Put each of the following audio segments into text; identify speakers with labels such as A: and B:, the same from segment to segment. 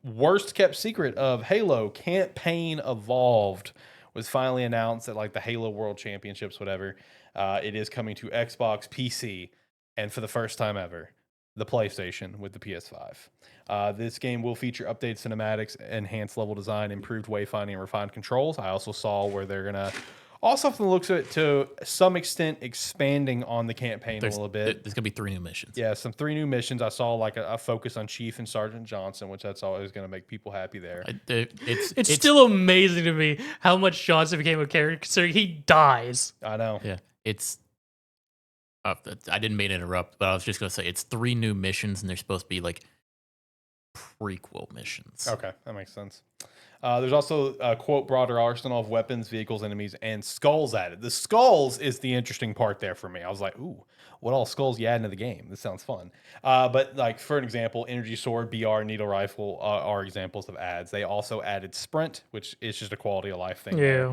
A: worst kept secret of Halo campaign evolved was finally announced at like the Halo World Championships, whatever. It is coming to Xbox, PC, and for the first time ever, the PlayStation with the PS5. This game will feature updated cinematics, enhanced level design, improved wayfinding, and refined controls. I also saw where they're gonna also, from the looks of it, to some extent, expanding on the campaign a little bit.
B: There's gonna be 3 new missions.
A: Yeah, some 3 new missions. I saw like a focus on Chief and Sergeant Johnson, which that's always going to make people happy there.
C: It's still amazing to me how much Johnson became a character considering he dies.
A: I know.
B: Yeah, it's. I didn't mean to interrupt, but I was just gonna say it's 3 new missions, and they're supposed to be like prequel missions.
A: Okay, that makes sense. There's also a quote broader arsenal of weapons, vehicles, enemies, and skulls added. The skulls is the interesting part there for me. I was like, ooh, what all skulls you add into the game? This sounds fun. But like for an example, energy sword, BR, needle rifle are examples of adds. They also added sprint, which is just a quality of life thing.
C: Yeah.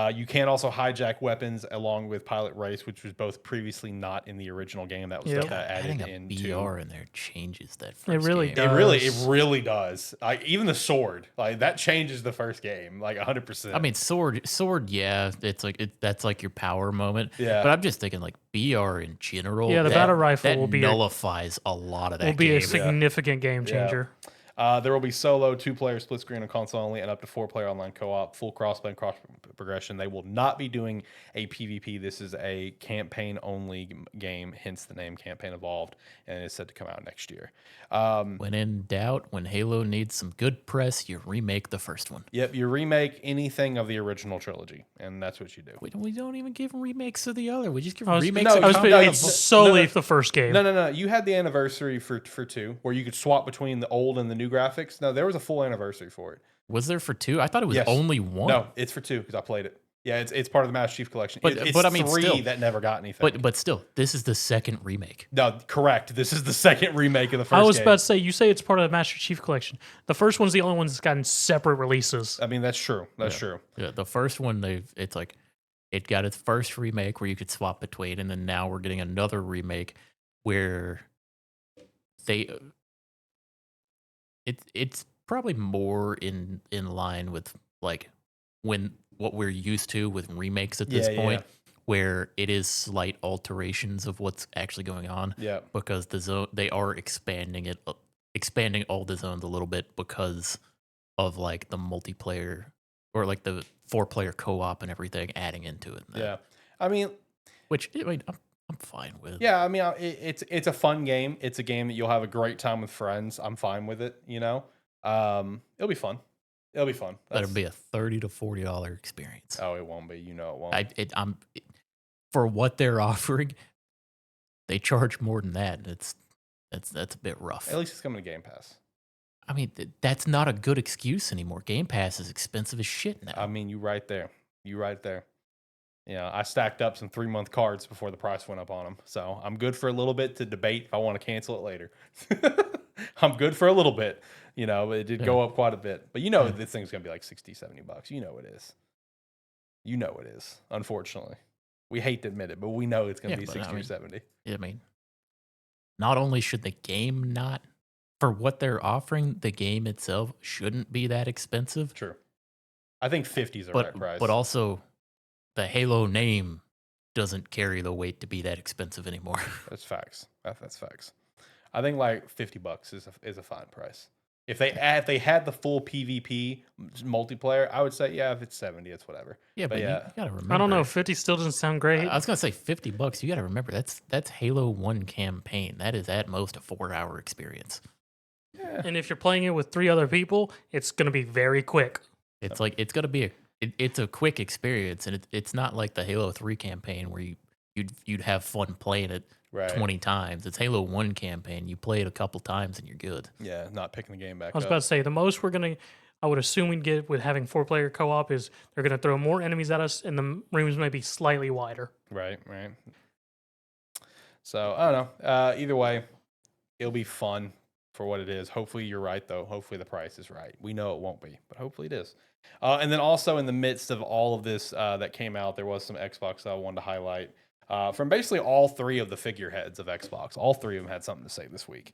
A: You can also hijack weapons along with pilot race, which was both previously not in the original game. That was stuff that added
B: Adding a
A: into
B: BR in there changes that.
C: It really
B: game.
C: does.
A: It really does. Like even the sword, like that changes the first game, like 100%.
B: I mean, sword. Yeah, it's like that's like your power moment.
A: Yeah.
B: but I'm just thinking like BR in general.
C: Yeah, the battle rifle
B: that
C: will be
B: nullifies a lot of that.
C: will be
B: game.
C: a significant game changer.
A: There will be solo, 2-player split screen on console only, and up to 4-player online co-op, full crossplay and cross progression. They will not be doing a PvP. This is a campaign only game, hence the name Campaign Evolved, and it's set to come out next year.
B: When in doubt, when Halo needs some good press, you remake the first one.
A: Yep, you remake anything of the original trilogy, and that's what you do.
B: We don't even give remakes of the other. We just give
C: I was,
B: remakes.
C: I
B: of
C: was
B: content.
C: it's solely the first game.
A: No. You had the anniversary for 2, where you could swap between the old and the new graphics. No, there was a full anniversary for it.
B: Was there for 2? I thought it was
A: Yes.
B: only 1.
A: No, it's for 2 because I played it. Yeah, it's part of the Master Chief Collection.
B: But I mean,
A: 3
B: still,
A: that never got anything.
B: But still, this is the second remake.
A: No, correct. This is the second remake of the first
C: I was
A: game.
C: about to say, you say it's part of the Master Chief Collection. The first one's the only one that's gotten separate releases.
A: I mean, that's true. That's true.
B: Yeah, the first one it's like it got its first remake where you could swap between, and then now we're getting another remake where it's probably more in line with like what we're used to with remakes at this point, where it is slight alterations of what's actually going on.
A: Yeah.
B: Because they are expanding all the zones a little bit because of like the multiplayer or like the 4-player co-op and everything adding into it.
A: Yeah. I mean,
B: I'm fine with.
A: Yeah, I mean, it's a fun game. It's a game that you'll have a great time with friends. I'm fine with it. It'll be fun. It'll be fun.
B: But it'll be a $30 to $40 experience.
A: Oh, it won't be. You know it won't.
B: For what they're offering, they charge more than that. That's a bit rough.
A: At least it's coming to Game Pass.
B: I mean, that's not a good excuse anymore. Game Pass is expensive as shit now.
A: I mean, you right there. I stacked up some 3-month cards before the price went up on them. So I'm good for a little bit to debate if I want to cancel it later. I'm good for a little bit. It did go up quite a bit. But this thing's going to be like $60, $70. You know it is. Unfortunately. We hate to admit it, but we know it's going to be 60 or 70.
B: I mean, not only should the game not, for what they're offering, the game itself shouldn't be that expensive.
A: True. I think 50 is the right price.
B: But also, the Halo name doesn't carry the weight to be that expensive anymore.
A: That's facts. That's facts. I think like $50 is a fine price. If they had the full PvP multiplayer, I would say if it's 70, it's whatever.
B: Yeah, but you gotta remember.
C: I don't know. 50 still doesn't sound great.
B: I was gonna say $50. You gotta remember that's Halo 1 campaign. That is at most a 4-hour experience.
A: Yeah.
C: And if you're playing it with 3 other people, it's gonna be very quick.
B: It's like it's gonna be it's a quick experience, and it's not like the Halo 3 campaign where you'd have fun playing it 20 times. It's Halo 1 campaign. You play it a couple times and you're good.
A: Yeah, not picking the game back up.
C: I was about to say, the most I would assume we'd get with having 4-player co-op is they're going to throw more enemies at us and the rooms may be slightly wider.
A: Right. So, I don't know. Either way, it'll be fun for what it is. Hopefully you're right, though. Hopefully the price is right. We know it won't be, but hopefully it is. And then also in the midst of all of this that came out, there was some Xbox that I wanted to highlight. from basically all three of the figureheads of Xbox. All three of them had something to say this week.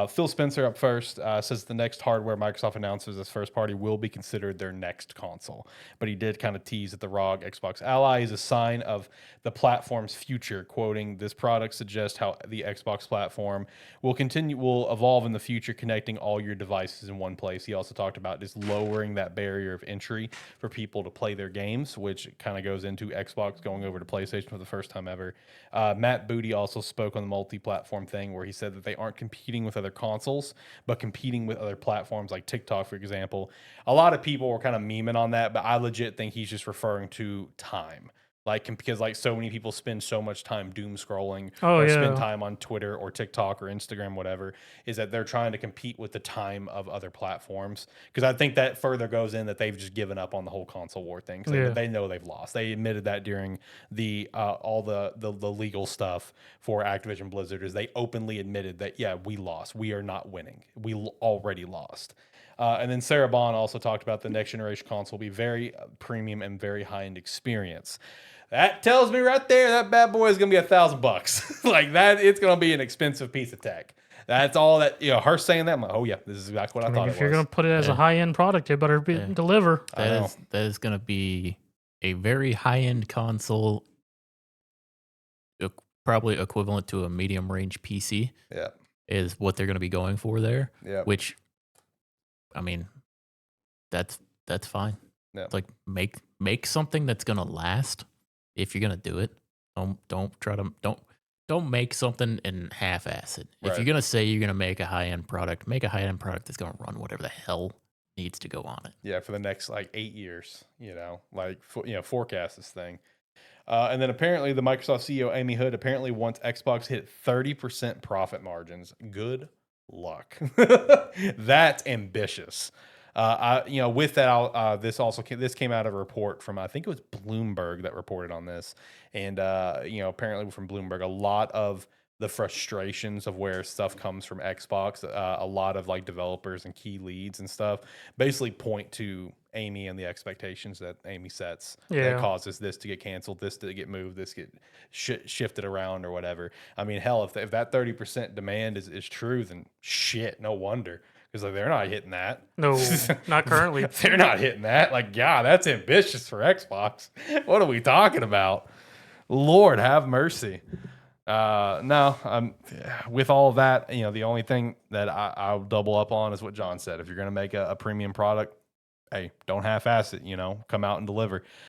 A: Phil Spencer up first says the next hardware Microsoft announces as first party will be considered their next console. But he did kind of tease that the ROG Xbox Ally is a sign of the platform's future, quoting, "This product suggests how the Xbox platform will evolve in the future, connecting all your devices in one place." He also talked about just lowering that barrier of entry for people to play their games, which kind of goes into Xbox going over to PlayStation for the first time ever. Matt Booty also spoke on the multi-platform thing where he said that they aren't competing with other consoles, but competing with other platforms like TikTok, for example. A lot of people were kind of memeing on that, but I legit think he's just referring to time. Because so many people spend so much time doom scrolling or spend time on Twitter or TikTok or Instagram, whatever, is that they're trying to compete with the time of other platforms. Because I think that further goes in that they've just given up on the whole console war thing. They know they've lost. They admitted that during the all the legal stuff for Activision Blizzard, is they openly admitted that, yeah, we lost. We are not winning. We already lost. And then Sarah Bond also talked about the next generation console will be very premium and very high-end experience. That tells me right there that bad boy is gonna be $1,000. Like that, it's gonna be an expensive piece of tech. That's all that, her saying that. I'm like, oh yeah, this is exactly what I thought.
C: If you're gonna put it as a high end product, it better deliver.
B: That is gonna be a very high end console, probably equivalent to a medium range PC.
A: Yeah,
B: is what they're gonna be going for there.
A: Yeah,
B: which, I mean, that's fine.
A: Yeah.
B: It's like make something that's gonna last. If you're gonna do it, don't make something and half-ass it. If you're gonna say you're gonna make a high-end product, make a high-end product that's gonna run whatever the hell needs to go on it.
A: Yeah, for the next 8 years, forecast this thing. And then apparently the Microsoft CEO Amy Hood apparently wants Xbox hit 30% profit margins. Good luck. That's ambitious. With that, this came out of a report from, I think it was Bloomberg that reported on this, and apparently from Bloomberg, a lot of the frustrations of where stuff comes from Xbox, a lot of developers and key leads and stuff, basically point to Amy and the expectations that Amy sets that causes this to get canceled, this to get moved, this get shifted around or whatever. I mean, hell, if that 30% demand is true, then shit, no wonder. Because they're not hitting that.
C: No, not currently.
A: They're not hitting that. That's ambitious for Xbox. What are we talking about? Lord have mercy. No, with all of that, the only thing that I'll double up on is what John said. If you're going to make a premium product, hey, don't half-ass it, come out and deliver.